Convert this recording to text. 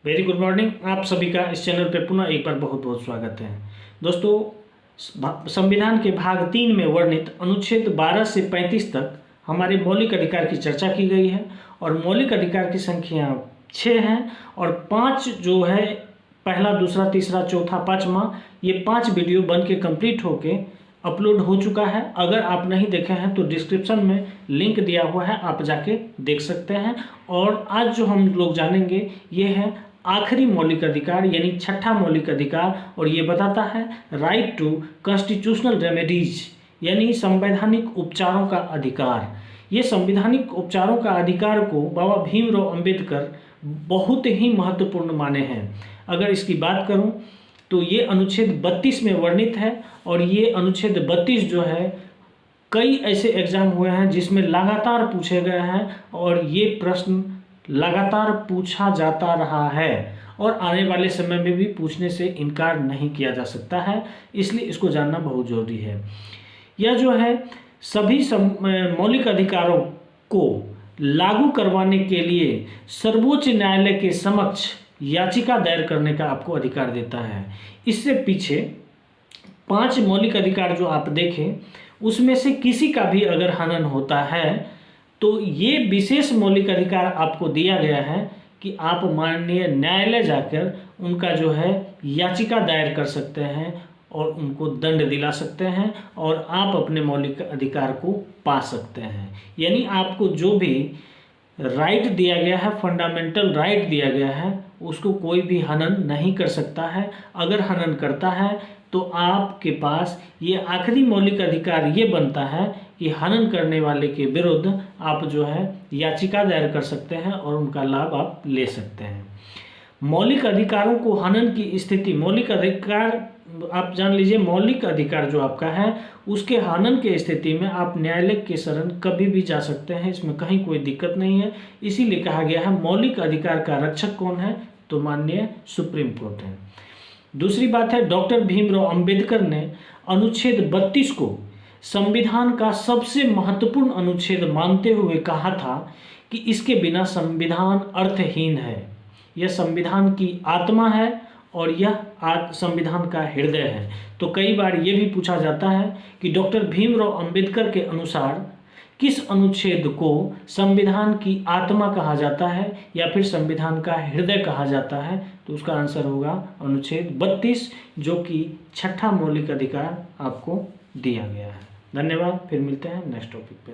Very good morning. आप सभी का इस चैनल पे पुनः एक बार बहुत बहुत स्वागत है। दोस्तों, संविधान के भाग 3 में वर्णित अनुच्छेद 12 से 35 तक हमारे मौलिक अधिकार की चर्चा की गई है और मौलिक अधिकार की संख्या 6 हैं और 5 जो है, पहला, दूसरा, तीसरा, चौथा, पाँचवा, ये 5 वीडियो बन के कंप्लीट होके अपलोड हो चुका है। अगर आप नहीं देखे हैं तो डिस्क्रिप्शन में लिंक दिया हुआ है, आप जाके देख सकते हैं। और आज जो हम लोग जानेंगे ये है आखिरी मौलिक अधिकार यानी छठा मौलिक अधिकार, और ये बताता है राइट टू कॉन्स्टिट्यूशनल रेमेडीज यानी संवैधानिक उपचारों का अधिकार। ये संवैधानिक उपचारों का अधिकार को बाबा भीमराव अंबेडकर बहुत ही महत्वपूर्ण माने हैं। अगर इसकी बात करूं तो ये अनुच्छेद 32 में वर्णित है और ये अनुच्छेद 32 जो है कई ऐसे एग्जाम हुए हैं जिसमें लगातार पूछे गए हैं और ये प्रश्न लगातार पूछा जाता रहा है और आने वाले समय में भी पूछने से इनकार नहीं किया जा सकता है, इसलिए इसको जानना बहुत जरूरी है। यह जो है सभी मौलिक अधिकारों को लागू करवाने के लिए सर्वोच्च न्यायालय के समक्ष याचिका दायर करने का आपको अधिकार देता है। इससे पीछे 5 मौलिक अधिकार जो आप देखें उसमें से किसी का भी अगर हनन होता है तो ये विशेष मौलिक अधिकार आपको दिया गया है कि आप माननीय न्यायालय जाकर उनका जो है याचिका दायर कर सकते हैं और उनको दंड दिला सकते हैं और आप अपने मौलिक अधिकार को पा सकते हैं। यानी आपको जो भी राइट दिया गया है, फंडामेंटल राइट दिया गया है, उसको कोई भी हनन नहीं कर सकता है। अगर हनन करता है तो आपके पास ये आखिरी मौलिक अधिकार ये बनता है कि हनन करने वाले के विरुद्ध आप जो है याचिका दायर कर सकते हैं और उनका लाभ आप ले सकते हैं। मौलिक अधिकारों को हनन की स्थिति, मौलिक अधिकार आप जान लीजिए, मौलिक अधिकार जो आपका है उसके हनन के स्थिति में आप न्यायालय के शरण कभी भी जा सकते हैं, इसमें कहीं कोई दिक्कत नहीं है। इसीलिए कहा गया है मौलिक अधिकार का रक्षक कौन है, तो माननीय सुप्रीम कोर्ट है। दूसरी बात है, डॉक्टर भीमराव अंबेडकर ने अनुच्छेद 32 को संविधान का सबसे महत्वपूर्ण अनुच्छेद मानते हुए कहा था कि इसके बिना संविधान अर्थहीन है। यह संविधान की आत्मा है और यह संविधान का हृदय है। तो कई बार ये भी पूछा जाता है कि डॉक्टर भीमराव अंबेडकर के अनुसार किस अनुच्छेद को संविधान की आत्मा कहा जाता है या फिर संविधान का हृदय कहा जाता है, तो उसका आंसर होगा अनुच्छेद 32, जो कि छठा मौलिक अधिकार आपको दिया गया है। धन्यवाद, फिर मिलते हैं नेक्स्ट टॉपिक पे।